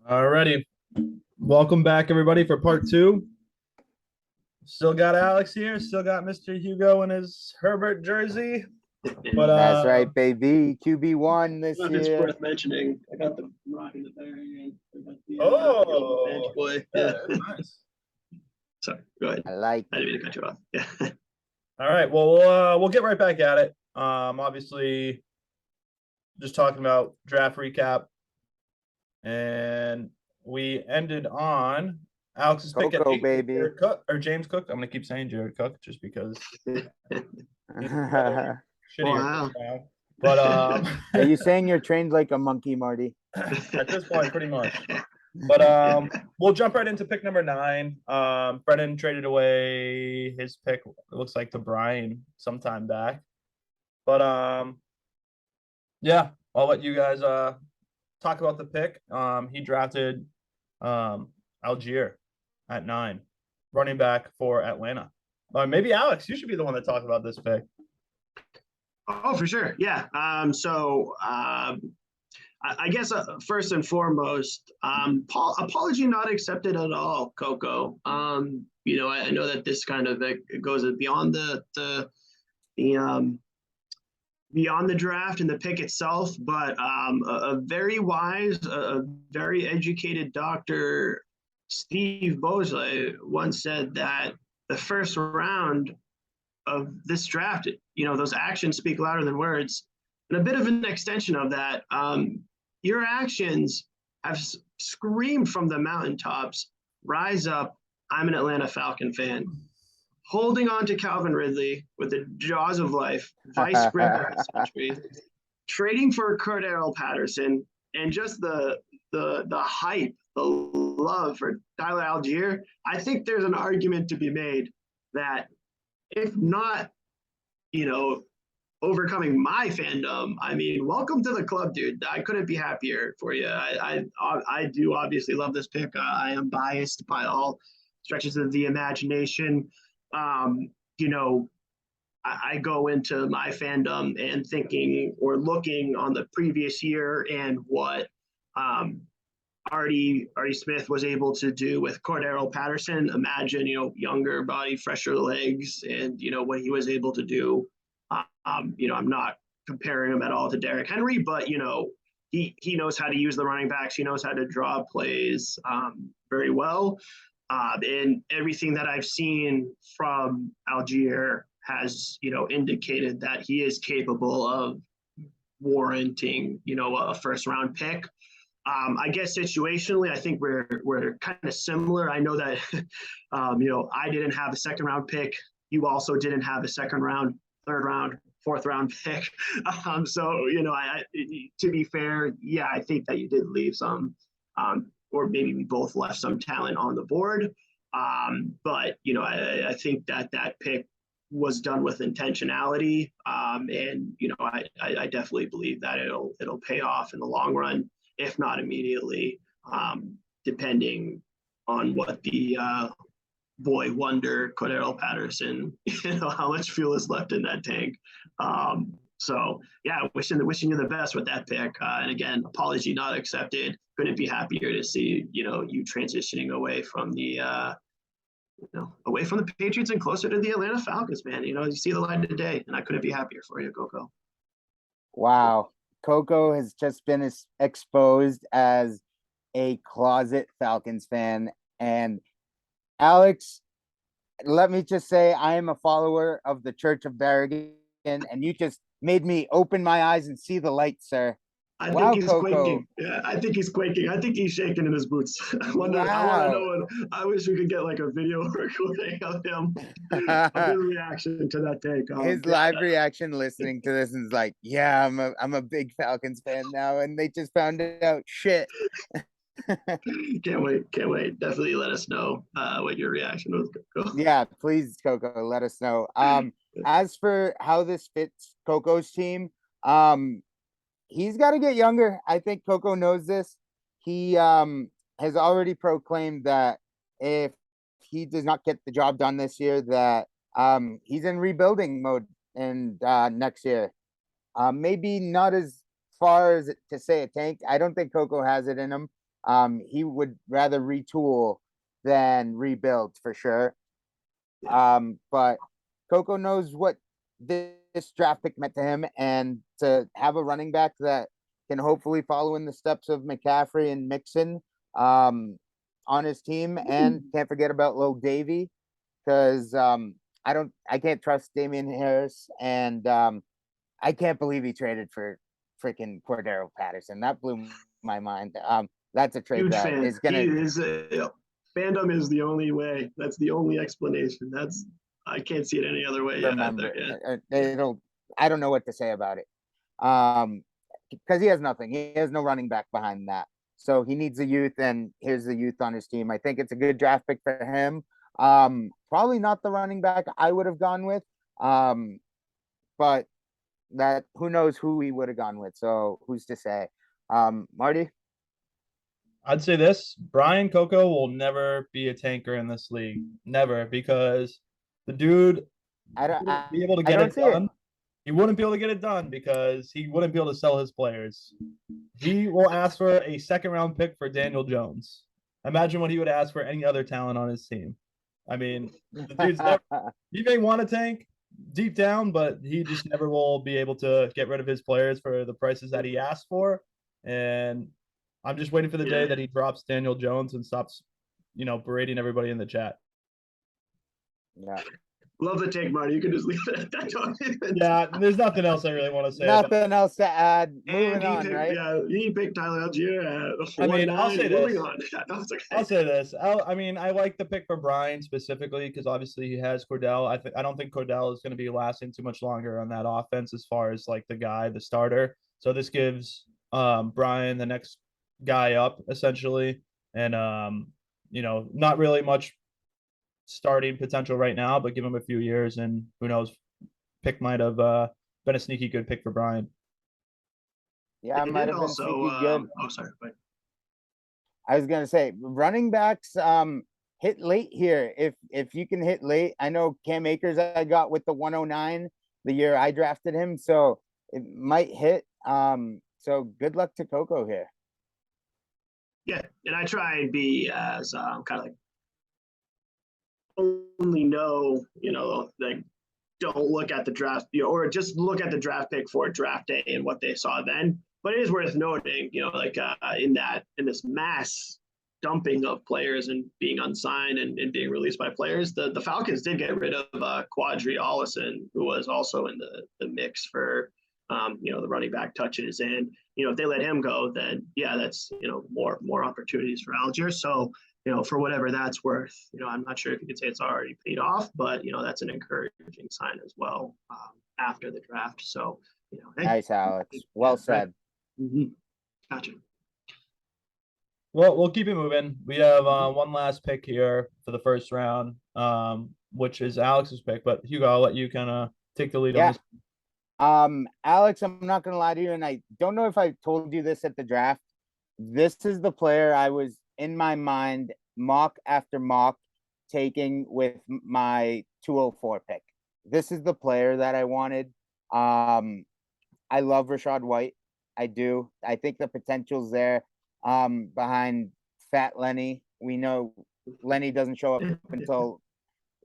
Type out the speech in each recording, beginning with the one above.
Alrighty. Welcome back, everybody, for part two. Still got Alex here. Still got Mr. Hugo in his Herbert jersey. But That's right, baby. QB1 this If it's year. worth mentioning, I got the rocking the bear again. Oh, boy. yeah, Yeah. nice. Sorry, go ahead. I like I didn't mean to cut you off. Yeah. All right. Well, we'll get right back at it. Obviously, just talking about draft recap, and we ended on Alex's pick at Coco, 8, baby. Jared Cook or James Cook. I'm gonna keep saying Jared Cook just because shittier Wow. now. But Are you saying you're trained like a monkey, Marty? at this point, pretty much. But we'll jump right into pick number 9. Brennan traded away his pick, it looks like, to Brian sometime back. But yeah, I'll let you guys talk about the pick. He drafted Algier at 9, running back for Atlanta. Maybe Alex, you should be the one to talk about this pick. Oh, for sure. Yeah. I guess first and foremost, Paul, apology not accepted at all, Coco. I know that this kind of goes beyond the beyond the draft and the pick itself, but a very wise, a very educated doctor, Steve Bosley, once said that the first round of this draft, those actions speak louder than words. And a bit of an extension of that, your actions have screamed from the mountaintops, rise up, I'm an Atlanta Falcon fan. Holding on to Calvin Ridley with the jaws of life, vice grip of the century, trading for Cordero Patterson, and just the hype, the love for Tyler Algier. I think there's an argument to be made that if not, overcoming my fandom, I mean, welcome to the club, dude. I couldn't be happier for you. I do obviously love this pick. I am biased by all stretches of the imagination. I go into my fandom and thinking or looking on the previous year and what Artie Smith was able to do with Cordero Patterson. Imagine, younger body, fresher legs, and what he was able to do. I'm not comparing him at all to Derrick Henry, but he knows how to use the running backs. He knows how to draw plays very well. And everything that I've seen from Algier has, indicated that he is capable of warranting, a first round pick. I guess situationally, I think we're kind of similar. I know that, I didn't have a second round pick. You also didn't have a second round, third round, fourth round pick. To be fair, yeah, I think that you did leave some, or maybe we both left some talent on the board. But I think that pick was done with intentionality. And I definitely believe that it'll pay off in the long run, if not immediately, depending on what the boy wonder Cordero Patterson, how much fuel is left in that tank. So yeah, wishing you the best with that pick. And again, apology not accepted. Couldn't be happier to see you transitioning away from the Patriots and closer to the Atlanta Falcons, man. You see the light of day, and I couldn't be happier for you, Coco. Wow. Coco has just been exposed as a closet Falcons fan. And Alex, let me just say, I am a follower of the Church of Berrigan, and you just made me open my eyes and see the light, sir. I Wow, think he's Coco. quaking. Yeah, I think he's quaking. I think he's shaking in his boots. I want to know. I wish we could get like a video recording of him, of his reaction to that take. His live reaction listening to this is like, yeah, I'm a big Falcons fan now, and they just found out shit. Can't wait. Definitely let us know what your reaction was, Coco. Yeah, please, Coco, let us know. As for how this fits Coco's team, he's got to get younger. I think Coco knows this. He has already proclaimed that if he does not get the job done this year, that he's in rebuilding mode and next year. Maybe not as far as to say a tank. I don't think Coco has it in him. he would rather retool than rebuild for sure. But Coco knows what this draft pick meant to him, and to have a running back that can hopefully follow in the steps of McCaffrey and Mixon on his team, and can't forget about Lil Davy, because I can't trust Damian Harris, and I can't believe he traded for freaking Cordero Patterson. That blew my mind. That's a trade Huge that fan. is gonna. He is fandom is the only way. That's the only explanation. I can't see it any other way. Remember, Either. Yeah. I don't know what to say about it. Because he has nothing. He has no running back behind that. So he needs the youth, and here's the youth on his team. I think it's a good draft pick for him. Probably not the running back I would have gone with. But that who knows who he would have gone with. So who's to say? Marty? I'd say this: Brian Coco will never be a tanker in this league, never, because the dude I don't wouldn't be able to I get don't it see it. done. He wouldn't be able to get it done because he wouldn't be able to sell his players. He will ask for a second round pick for Daniel Jones. Imagine what he would ask for any other talent on his team. I mean, the dude's never, he may want to tank deep down, but he just never will be able to get rid of his players for the prices that he asked for. And I'm just waiting for the day that he drops Daniel Jones and stops, berating everybody in the chat. Yeah. Love the take, Marty. You can just leave it at that. Yeah, there's nothing else I really want to say. Nothing else to add. Moving on, picked, right? Yeah, he picked Tyler Algier at I mean, I'll say this. Moving on. No, it's okay. I'll say this. I like the pick for Brian specifically because obviously he has Cordell. I don't think Cordell is going to be lasting too much longer on that offense as far as like the starter. So this gives Brian the next guy up essentially, and not really much starting potential right now, but give him a few years, and who knows, pick might have been a sneaky good pick for Brian. Yeah, it might have been sneaky good. Sorry. But I was gonna say running backs hit late here. If you can hit late, I know Cam Akers I got with the 109 the year I drafted him, so it might hit. So good luck to Coco here. Yeah, and I try and be as kind of like only know, like don't look at the draft, or just look at the draft pick for draft day and what they saw then. But it is worth noting, like in this mass dumping of players and being unsigned and being released by players, the Falcons did get rid of Quadri Allison, who was also in the mix for the running back touches. And if they let him go, then yeah, that's more opportunities for Algier. So for whatever that's worth, I'm not sure if you could say it's already paid off, but that's an encouraging sign as well after the draft. So hey, nice, Alex. Well said. Mm-hmm. Gotcha. Well, we'll keep it moving. We have one last pick here for the first round, which is Alex's pick. But Hugo, I'll let you kind of take the lead on this. Alex, I'm not gonna lie to you, and I don't know if I told you this at the draft. This is the player I was in my mind mock after mock taking with my 204 pick. This is the player that I wanted. I love Rachaad White. I do. I think the potential's there. Behind Fat Lenny, we know Lenny doesn't show up until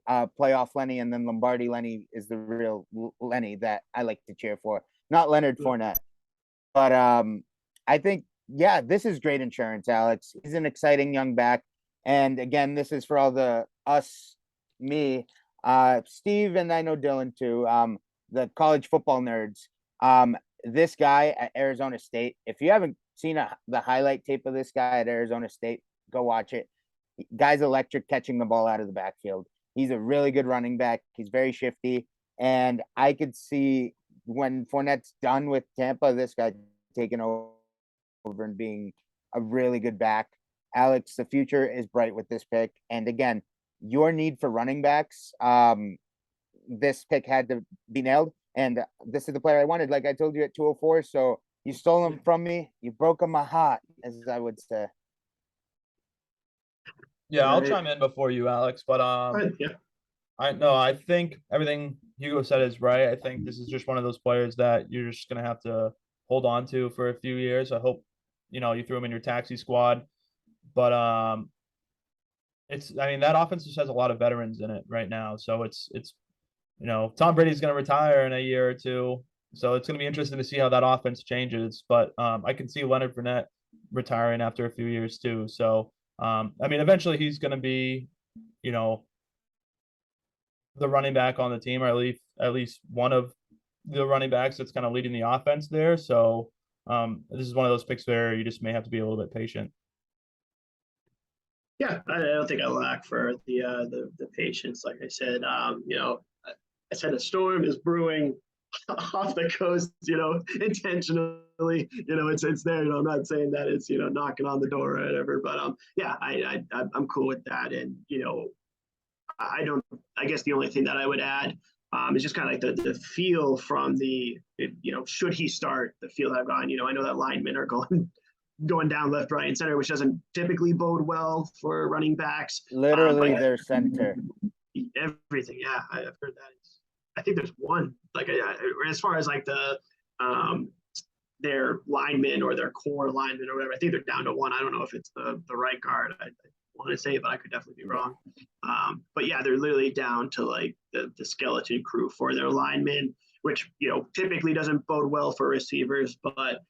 playoff Lenny, and then Lombardi Lenny is the real Lenny that I like to cheer for, not Leonard Fournette. But I think, yeah, this is great insurance, Alex. He's an exciting young back. And again, this is for all the me, Steve, and I know Dylan too, the college football nerds. This guy at Arizona State, if you haven't seen the highlight tape of this guy at Arizona State, go watch it. Guy's electric catching the ball out of the backfield. He's a really good running back. He's very shifty. And I could see when Fournette's done with Tampa, this guy taking over and being a really good back. Alex, the future is bright with this pick. And again, your need for running backs, this pick had to be nailed. And this is the player I wanted, like I told you, at 204. So you stole him from me. You broke my heart, as I would say. Yeah, I'll chime in before you, Alex. But yeah. I think everything Hugo said is right. I think this is just one of those players that you're just gonna have to hold on to for a few years. I hope you threw him in your taxi squad But I mean, that offense just has a lot of veterans in it right now. So it's Tom Brady's going to retire in a year or two. So it's going to be interesting to see how that offense changes. But I can see Leonard Fournette retiring after a few years too. So I mean, eventually he's going to be, you know, the running back on the team, or at least one of the running backs that's kind of leading the offense there. So this is one of those picks where you just may have to be a little bit patient. Yeah, I don't think I lack for the patience. Like I said, I said a storm is brewing off the coast, intentionally. It's there. I'm not saying that it's knocking on the door or whatever, but yeah, I'm cool with that. And I don't. I guess the only thing that I would add is just kind of like the feel from should he start, the feel I've gotten. I know that linemen are going down left, right, and center, which doesn't typically bode well for running backs. Literally their center. Everything, yeah, I've heard that. I think there's one, like as far as like their linemen or their core linemen or whatever. I think they're down to one. I don't know if it's the right guard. I want to say, but I could definitely be wrong. But yeah, they're literally down to like the skeleton crew for their linemen, which typically doesn't bode well for receivers, but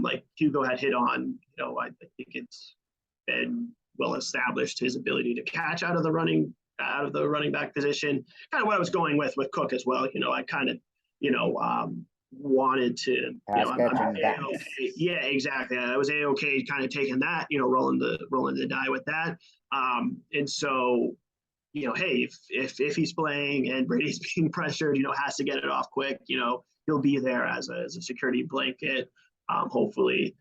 like Hugo had hit on, I think it's been well established his ability to catch out of the running back position. Kind of what I was going with Cook as well. I kind of wanted to. Yeah, exactly. I was a-okay kind of taking that, rolling the die with that. And so, hey, if he's playing and Brady's being pressured, has to get it off quick, he'll be there as a security blanket. Hopefully.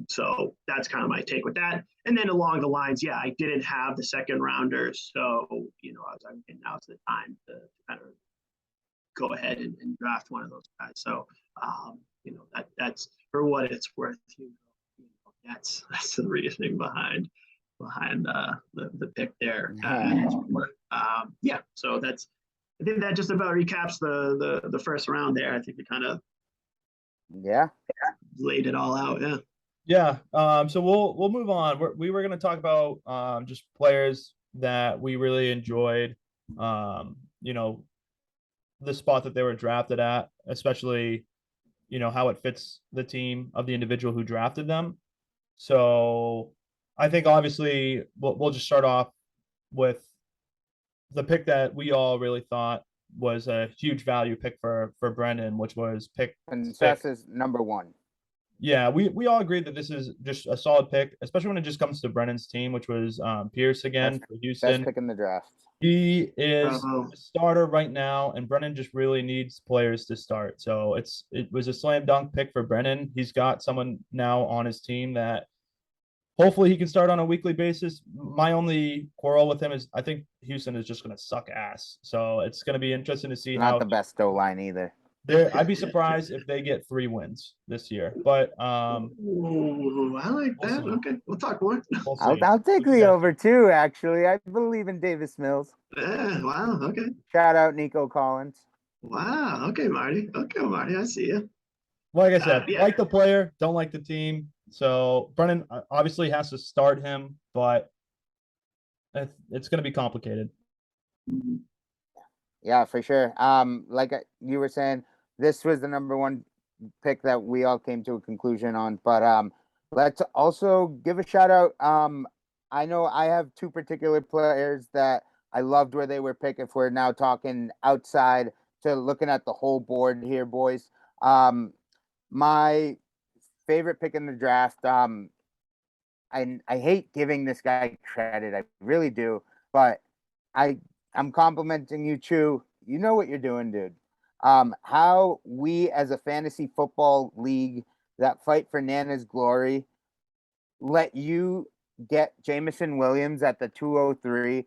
So that's kind of my take with that. And then along the lines, yeah, I didn't have the second rounder. So, now's the time to kind of go ahead and draft one of those guys. So, that's for what it's worth. That's the reasoning behind the pick there. Yeah. So I think that just about recaps the first round there. I think it kind of laid it all out. Yeah. So we'll move on. We were going to talk about just players that we really enjoyed. The spot that they were drafted at, especially how it fits the team of the individual who drafted them. So I think obviously we'll just start off with the pick that we all really thought was a huge value pick for Brendan, which was Princess's number one. Yeah, we all agreed that this is just a solid pick, especially when it just comes to Brennan's team, which was Pierce again for Houston. Best pick in the draft. He is a starter right now, and Brennan just really needs players to start. So it was a slam dunk pick for Brennan. He's got someone now on his team that hopefully he can start on a weekly basis. My only quarrel with him is I think Houston is just going to suck ass. So it's going to be interesting to see Not the best O-line either. I'd be surprised if they get 3 wins this year, but ooh, I like that. We'll okay, we'll talk more. I'll take the over too. Actually, I believe in Davis Mills. Wow. Okay. Shout out Nico Collins. Wow. Okay, Marty. Okay, Marty. I see you. Like I said, like the player, don't like the team. So Brennan obviously has to start him, but it's going to be complicated. Yeah, for sure. Like you were saying, this was the number one pick that we all came to a conclusion on. But let's also give a shout out. I know I have 2 particular players that I loved where they were picked. If we're now talking outside to looking at the whole board here, boys. My favorite pick in the draft. I hate giving this guy credit. I really do. But I'm complimenting you, Chu. You know what you're doing, dude. How we as a fantasy football league that fight for Nana's glory let you get Jameson Williams at the 203.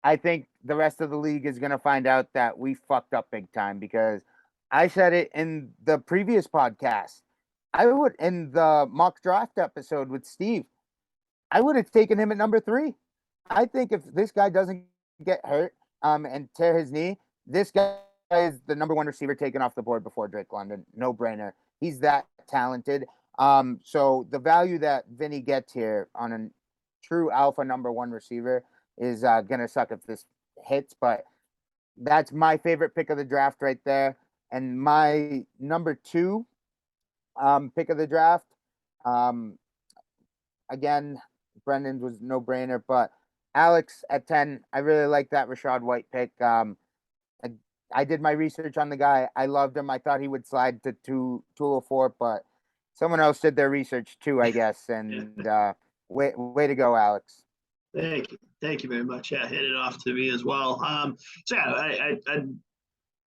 I think the rest of the league is going to find out that we fucked up big time, because I said it in the previous podcast. In the mock draft episode with Steve, I would have taken him at number 3. I think if this guy doesn't get hurt and tear his knee, this guy is the number 1 receiver taken off the board before Drake London. No brainer. He's that talented. So the value that Vinny gets here on true alpha number one receiver is gonna suck if this hits. But that's my favorite pick of the draft right there. And my number 2 pick of the draft, again, Brendan's was no brainer, but Alex at 10, I really like that Rachaad White pick. I did my research on the guy. I loved him. I thought he would slide to 204, but someone else did their research too, I guess. And way to go, Alex. Thank you very much. Yeah, hit it off to me as well. So yeah,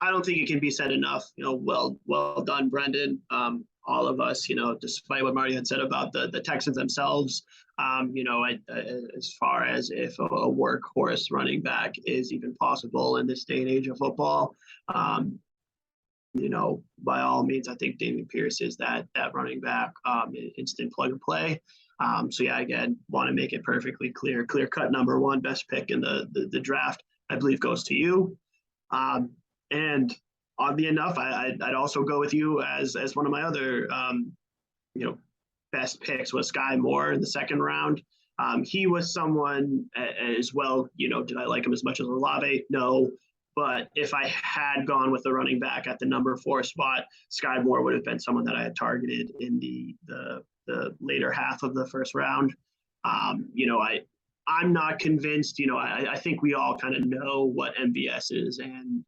I don't think it can be said enough. Well done, Brendan. All of us, despite what Marty had said about the Texans themselves, as far as if a workhorse running back is even possible in this day and age of football, by all means, I think Dameon Pierce is that running back, instant plug and play. So yeah, again, want to make it perfectly clear cut number 1 best pick in the draft, I believe, goes to you. And oddly enough, I'd also go with you as one of my other, best picks was Sky Moore in the second round. He was someone as well, did I like him as much as Olave? No. But if I had gone with the running back at the number 4 spot, Sky Moore would have been someone that I had targeted in the later half of the first round. I'm not convinced. I think we all kind of know what MVS is and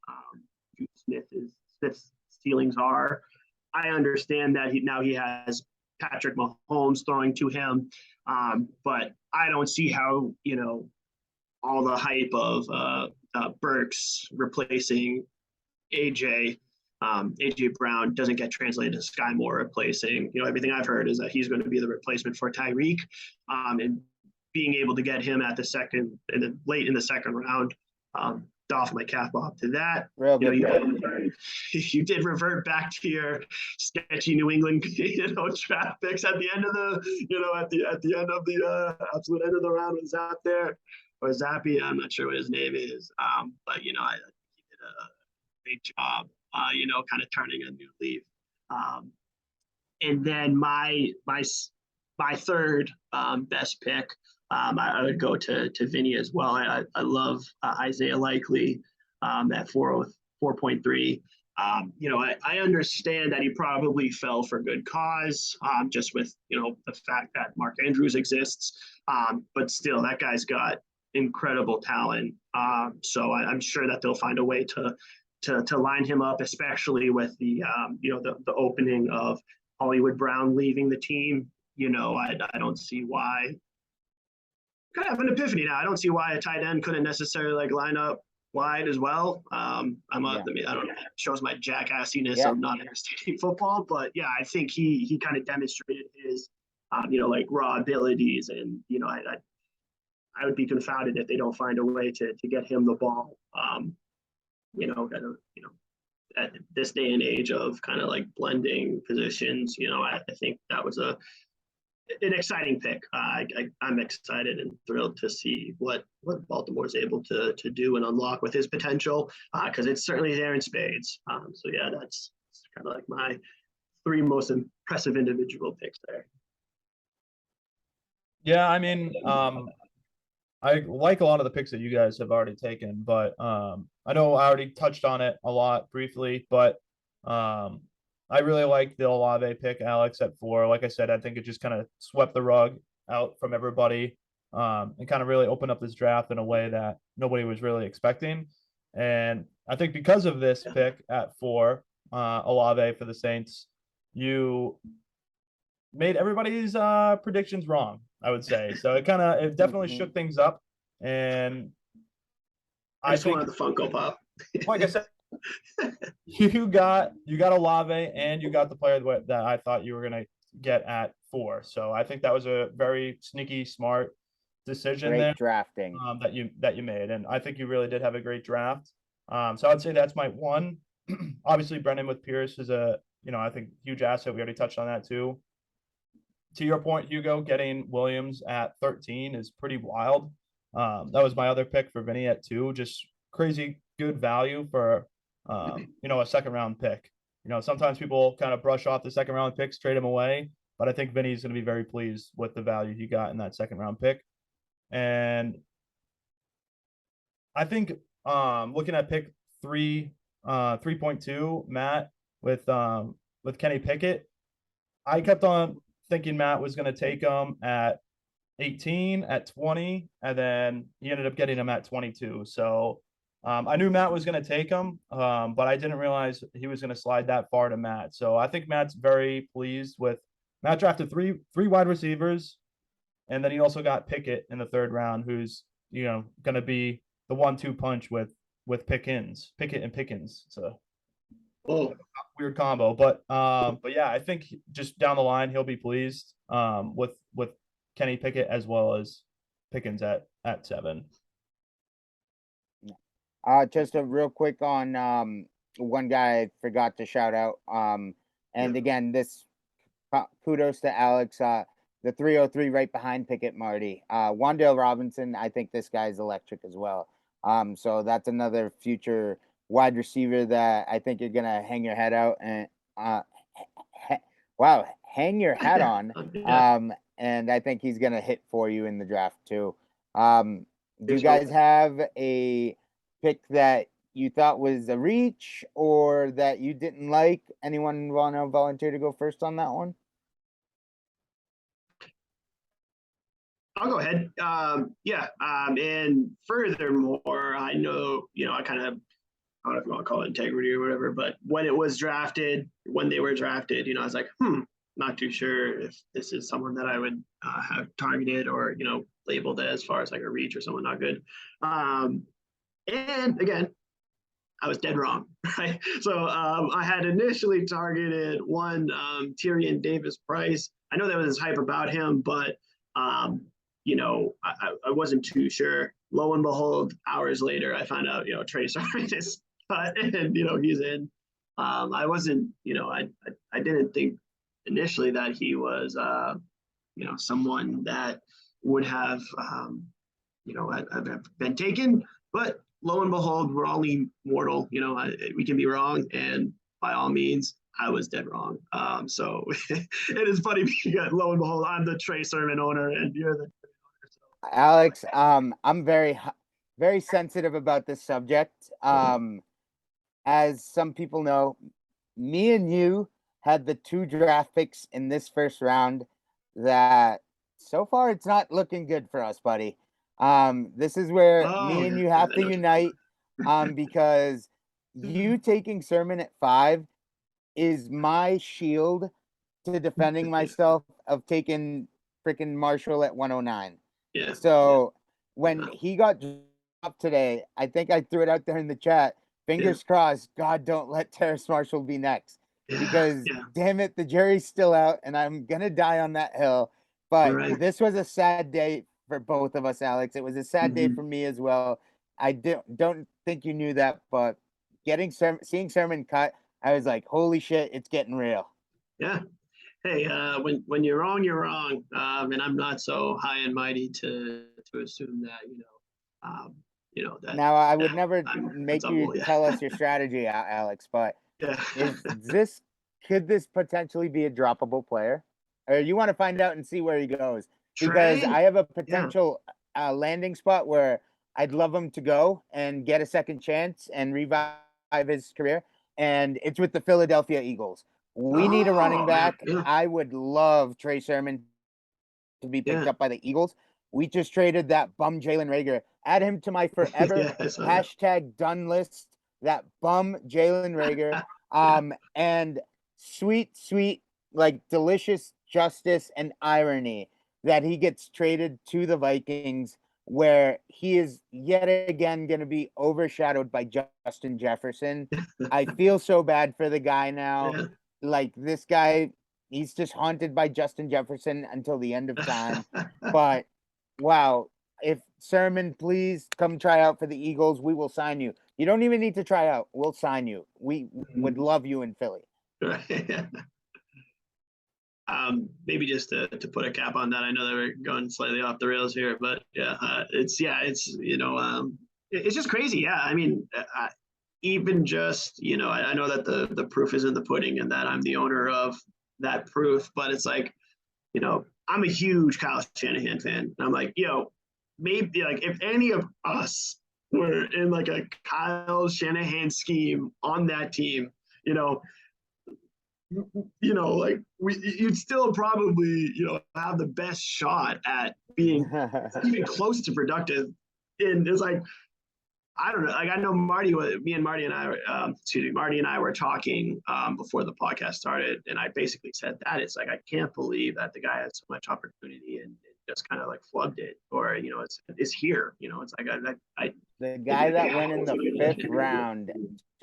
Smith's ceilings are. I understand that he has Patrick Mahomes throwing to him, but I don't see how all the hype of Burks replacing AJ Brown doesn't get translated to Sky Moore replacing. Everything I've heard is that he's going to be the replacement for Tyreek, and being able to get him at late in the second round, doff my cap off to that. You did revert back to your sketchy New England, draft picks at the end of the end of the absolute end of the round with Zap there, or Zappy. I'm not sure what his name is, but I think he did a great job, kind of turning a new leaf. And then my third best pick, I would go to Vinny as well. I love Isaiah Likely at 4.3. I understand that he probably fell for good cause, just with the fact that Mark Andrews exists, but still that guy's got incredible talent. So I'm sure that they'll find a way to line him up, especially with the opening of Hollywood Brown leaving the team. I don't see why. Kind of have an epiphany now. I don't see why a tight end couldn't necessarily line up wide as well. I don't know. It shows my jackassiness of not understanding football, but yeah, I think he kind of demonstrated his, raw abilities, and I would be confounded if they don't find a way to get him the ball. At this day and age of kind of blending positions, I think that was an exciting pick. I'm excited and thrilled to see what Baltimore is able to do and unlock with his potential, because it's certainly there in spades. So yeah, that's kind of my 3 most impressive individual picks there. Yeah, I mean, I like a lot of the picks that you guys have already taken, but I know I already touched on it a lot briefly, but I really like the Olave pick, Alex, at 4. Like I said, I think it just kind of swept the rug out from everybody, and kind of really opened up this draft in a way that nobody was really expecting. And I think because of this pick at 4, Olave for the Saints, you made everybody's predictions wrong, I would say. So it definitely shook things up. And I just wanted the Funko Pop. Like I said, you got Olave, and you got the player that I thought you were gonna get at 4. So I think that was a very sneaky, smart decision Great there. Drafting that you made, and I think you really did have a great draft. So I'd say that's my 1. Obviously, Brendan with Pierce is I think huge asset. We already touched on that too. To your point, Hugo, getting Williams at 13 is pretty wild. That was my other pick for Vinny at 2. Just crazy good value for a second round pick. Sometimes people kind of brush off the second round picks, trade them away, but I think Vinny's going to be very pleased with the value he got in that second round pick. And I think looking at pick 3.2, Matt with Kenny Pickett, I kept on thinking Matt was going to take him at 18, at 20, and then he ended up getting him at 22. So I knew Matt was going to take him, but I didn't realize he was going to slide that far to Matt. So I think Matt's very pleased with Matt drafted three wide receivers, and then he also got Pickett in the third round, who's going to be the 1-2 punch with Pickett and Pickens. So Oh, weird combo, but yeah, I think just down the line he'll be pleased with Kenny Pickett as well as Pickens at 7. Just a real quick on one guy I forgot to shout out. And again, this kudos to Alex. The 303 right behind Pickett, Marty. Wan'Dale Robinson, I think this guy's electric as well. So that's another future wide receiver that I think you're gonna hang your head out and wow, hang your hat on. yeah. And I think he's gonna hit for you in the draft too. Do you Here's guys hoping. have a pick that you thought was a reach or that you didn't like? Anyone want to volunteer to go first on that one? I'll go ahead. Yeah. And furthermore, I know, I kind of, I don't know if you want to call it integrity or whatever, but when they were drafted, I was like, not too sure if this is someone that I would have targeted or, labeled as far as like a reach or someone not good. And again, I was dead wrong, right? So I had initially targeted one Tyrion Davis Price. I know there was hype about him, but I wasn't too sure. Lo and behold, hours later, I found out, Trey Sermon is cut and, he's in. I wasn't, I didn't think initially that he was, someone that would have, have been taken. But lo and behold, we're only mortal. We can be wrong, and by all means, I was dead wrong. So it is funny because lo and behold, I'm the Trey Sermon owner, and you're the. Alex, I'm very sensitive about this subject. As some people know, me and you had the 2 draft picks in this first round that so far it's not looking good for us, buddy. This is where me and you have to unite because you taking Sermon at 5 is my shield to defending myself of taking freaking Marshall at 109. Yeah. So when he got dropped today, I think I threw it out there in the chat. Fingers crossed, God don't let Terrace Marshall be next. Because damn it, the jury's still out, and I'm gonna die on that hill. But this was a sad day for both of us, Alex. It was a sad day for me as well. I don't think you knew that, but seeing Sermon cut, I was like, holy shit, it's getting real. Yeah. Hey, when you're wrong, you're wrong. And I'm not so high and mighty to assume that, that. Now, I would never make you tell us your strategy, Alex, but could this potentially be a droppable player? Or you want to find out and see where he goes? Because I have a potential landing spot where I'd love him to go and get a second chance and revive his career. And it's with the Philadelphia Eagles. We need a running back. Yeah. I would love Trey Sermon to be picked up by the Eagles. We just traded that bum Jalen Reagor. Add him to my forever hashtag done list. That bum Jalen Reagor. And sweet, like delicious justice and irony that he gets traded to the Vikings, where he is yet again going to be overshadowed by Justin Jefferson. I feel so bad for the guy now. Yeah. Like this guy, he's just haunted by Justin Jefferson until the end of time. But wow, if Sermon, please come try out for the Eagles, we will sign you. You don't even need to try out. We'll sign you. We would love you in Philly. Maybe just to put a cap on that. I know that we're going slightly off the rails here, but it's just crazy. Yeah, I mean, even just I know that the proof is in the pudding, and that I'm the owner of that proof. But it's like, I'm a huge Kyle Shanahan fan. And I'm like, maybe like if any of us were in like a Kyle Shanahan scheme on that team, you know, like you'd still probably, have the best shot at being even close to productive. And it's like, I don't know. Like I know Marty, Marty and I were talking before the podcast started, and I basically said that it's like I can't believe that the guy had so much opportunity and just kind of like flubbed it, or it's here. It's like I The guy that went in the fifth round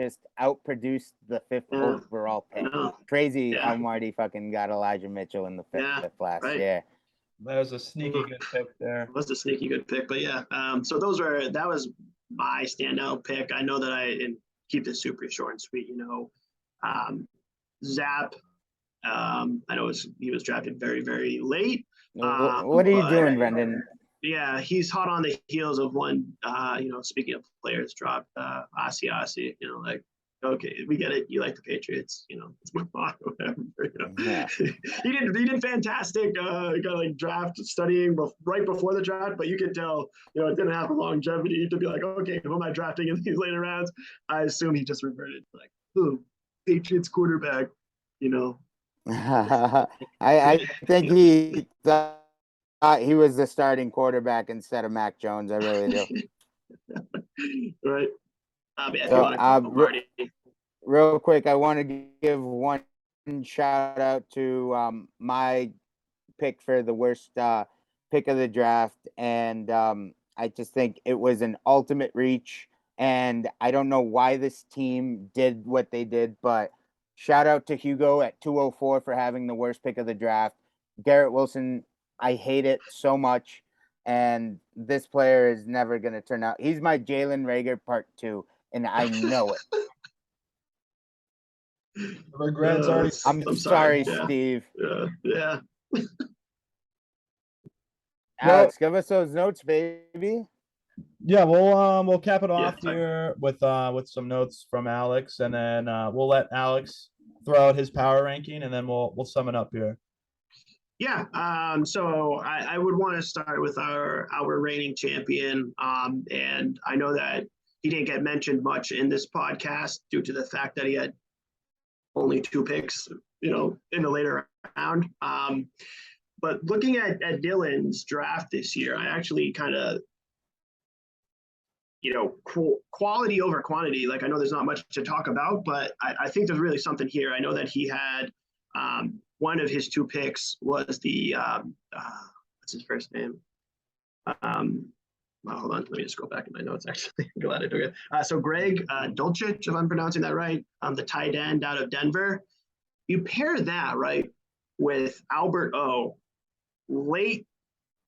just outproduced the fifth overall pick. Crazy how Marty fucking got Elijah Mitchell in the fifth last year. That was a sneaky good pick there. It was a sneaky good pick, but yeah. So that was my standout pick. I know that and keep this super short and sweet. Zap. I know he was drafted very, very late. What are you doing, Brendan? Yeah, he's hot on the heels of one. Speaking of players dropped, Asiasi. Like, okay, we get it. You like the Patriots. It's my thought. Whatever. Yeah. he did fantastic. Got like draft studying right before the draft, but you could tell, it didn't have a longevity to be like, okay, who am I drafting in these later rounds? I assume he just reverted like, Patriots quarterback. I think he thought he was the starting quarterback instead of Mac Jones. I really do. Right. Real quick, I want to give one shout out to my pick for the worst pick of the draft, and I just think it was an ultimate reach, and I don't know why this team did what they did, but shout out to Hugo at 204 for having the worst pick of the draft. Garrett Wilson, I hate it so much, and this player is never going to turn out. He's my Jalen Reagor part 2, and I know it. Regrets already. I'm sorry, Steve. Yeah. Alex, give us those notes, baby. Yeah, we'll cap it off here with some notes from Alex, and then we'll let Alex throw out his power ranking, and then we'll sum it up here. Yeah. So I would want to start with our reigning champion. And I know that he didn't get mentioned much in this podcast due to the fact that he had only 2 picks, in the later round. But looking at Dylan's draft this year, I actually kind of, quality over quantity. Like I know there's not much to talk about, but I think there's really something here. I know that he had one of his 2 picks was the what's his first name? Hold on, let me just go back in my notes. Actually, I'm glad I took it. So Greg Dulcich, if I'm pronouncing that right, the tight end out of Denver. You pair that right with Albert O. Late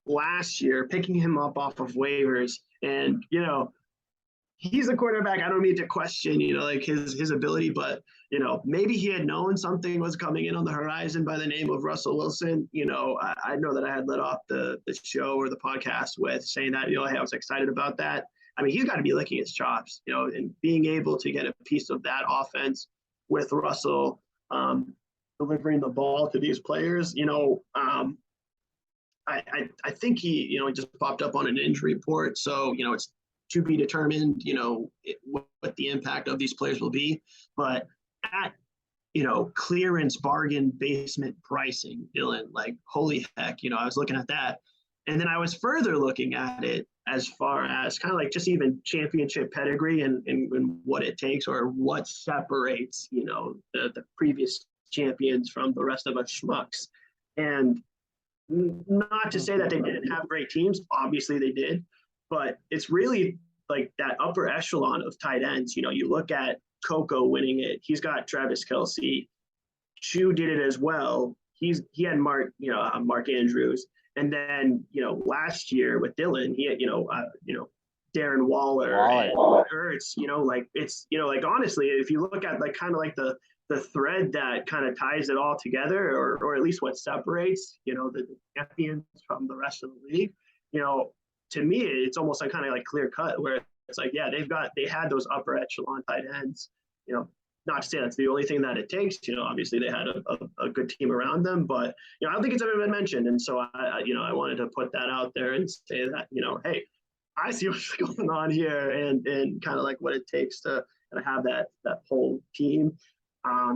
last year, picking him up off of waivers, and he's a quarterback. I don't need to question, like his ability, but maybe he had known something was coming in on the horizon by the name of Russell Wilson. I know that I had let off the show or the podcast with saying that, hey, I was excited about that. I mean, he's got to be licking his chops, and being able to get a piece of that offense with Russell delivering the ball to these players. I think he just popped up on an injury report, so it's to be determined, what the impact of these players will be. But at, clearance bargain basement pricing, Dylan, like, holy heck, I was looking at that. And then I was further looking at it as far as kind of like just even championship pedigree and what it takes or what separates, the previous champions from the rest of us schmucks. And not to say that they didn't have great teams. Obviously they did. But it's really like that upper echelon of tight ends. You look at Coco winning it. He's got Travis Kelce. Chu did it as well. He had Mark Andrews. And then, last year with Dylan, he had, Darren Waller and Ertz, like honestly, if you look at like kind of like the thread that kind of ties it all together, or at least what separates, the champions from the rest of the league, to me, it's almost like kind of like clear cut where it's like, yeah, they had those upper echelon tight ends, not to say that's the only thing that it takes. Obviously they had a good team around them, but I don't think it's ever been mentioned. And so I wanted to put that out there and say that, hey, I see what's going on here and kind of like what it takes to kind of have that whole team.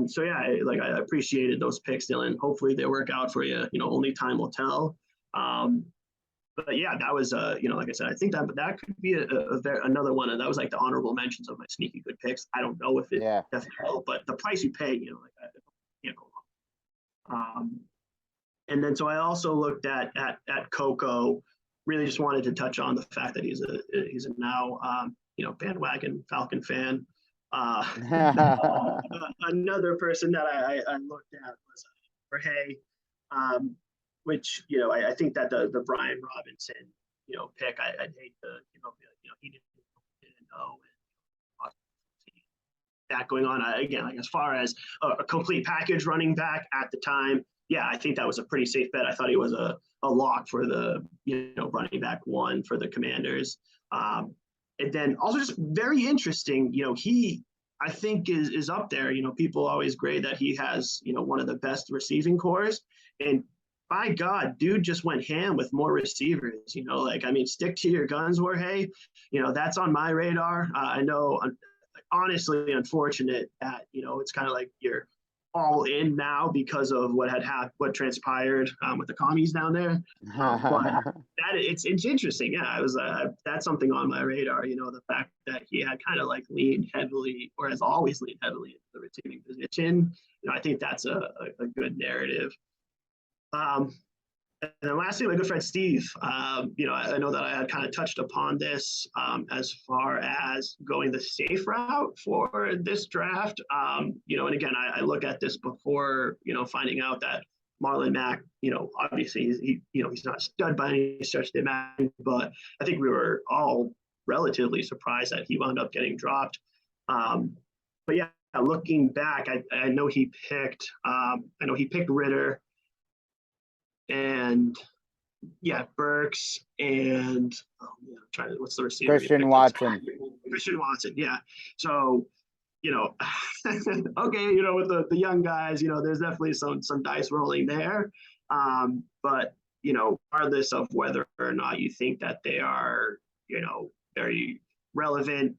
So yeah, I appreciated those picks, Dylan. Hopefully they work out for you. Only time will tell. But yeah, that was like I said, I think that could be another one. And that was like the honorable mentions of my sneaky good picks. I don't know if it definitely will, but the price you pay, I can't go wrong. And then so I also looked at Coco. Really just wanted to touch on the fact that he's a now bandwagon Falcon fan. Another person that I looked at was Jorge, which I think that the Brian Robinson pick, I'd hate to he didn't know that going on again. Like as far as a complete package running back at the time, yeah, I think that was a pretty safe bet. I thought he was a lock for the running back one for the Commanders. And then also just very interesting, he I think is up there. People always grade that he has one of the best receiving cores, and by God, dude just went ham with more receivers. Stick to your guns, Jorge. That's on my radar. I know, honestly, unfortunate that it's kind of like you're all in now because of what transpired with the commies down there. But it's interesting. Yeah, I was that's something on my radar. The fact that he had kind of like leaned heavily, or has always leaned heavily into the receiving position. I think that's a good narrative. And then lastly, my good friend Steve, I know that I had kind of touched upon this as far as going the safe route for this draft. And again, I look at this before, finding out that Marlon Mack, obviously he's not a stud by any stretch of the imagination, but I think we were all relatively surprised that he wound up getting dropped. But yeah, looking back, I know he picked Ritter. And yeah, Burks and what's the receiver? Christian Watson. Christian Watson, yeah. So, okay, with the young guys, there's definitely some dice rolling there. But regardless of whether or not you think that they are, very relevant,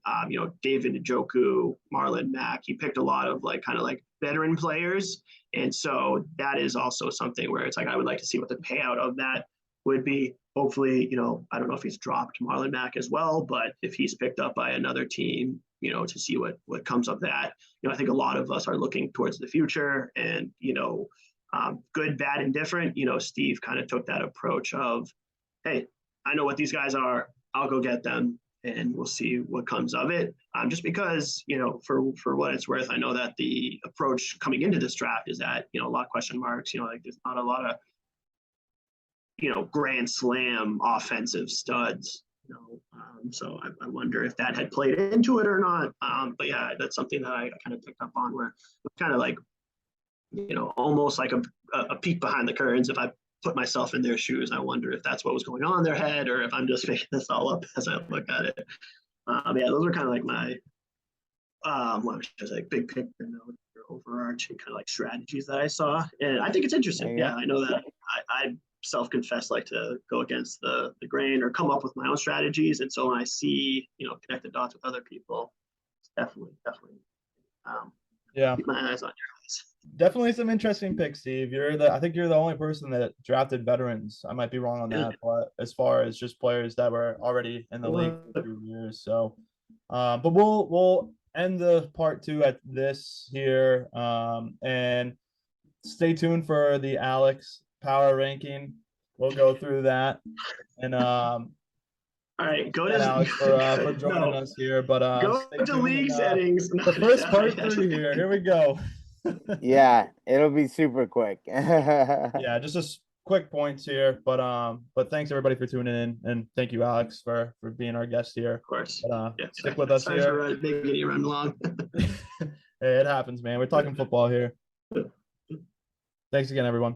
David Njoku, Marlon Mack, he picked a lot of kind of veteran players. And so that is also something where it's I would like to see what the payout of that would be. Hopefully, I don't know if he's dropped Marlon Mack as well, but if he's picked up by another team, to see what comes of that. I think a lot of us are looking towards the future and, good, bad, and different. Steve kind of took that approach of, hey, I know what these guys are. I'll go get them. And we'll see what comes of it. Just because, for what it's worth, I know that the approach coming into this draft is that, a lot of question marks, there's not a lot of, grand slam offensive studs, so I wonder if that had played into it or not. But yeah, that's something that I kind of picked up on where it's kind of like, almost like a peek behind the curtains. If I put myself in their shoes, I wonder if that's what was going on in their head or if I'm just making this all up as I look at it. Yeah, those are kind of like my big picture, overarching kind of like strategies that I saw. And I think it's interesting. Yeah, I know that I self-confess like to go against the grain or come up with my own strategies. And so when I see, connect the dots with other people, it's definitely keep my eyes on your eyes. Definitely some interesting picks, Steve. I think you're the only person that drafted veterans. I might be wrong on that, but as far as just players that were already in the league for a few years. So, but we'll end the part 2 at this here. And stay tuned for the Alex power ranking. We'll go through that. And all right, go to Alex for joining us here. But go to league settings. The first part 3 here. Here we go. Yeah, it'll be super quick. Yeah, just a quick points here, but thanks everybody for tuning in, and thank you, Alex, for being our guest here. Of course. But, stick with us here. For making you run long. Hey, it happens, man. We're talking football here. Thanks again, everyone.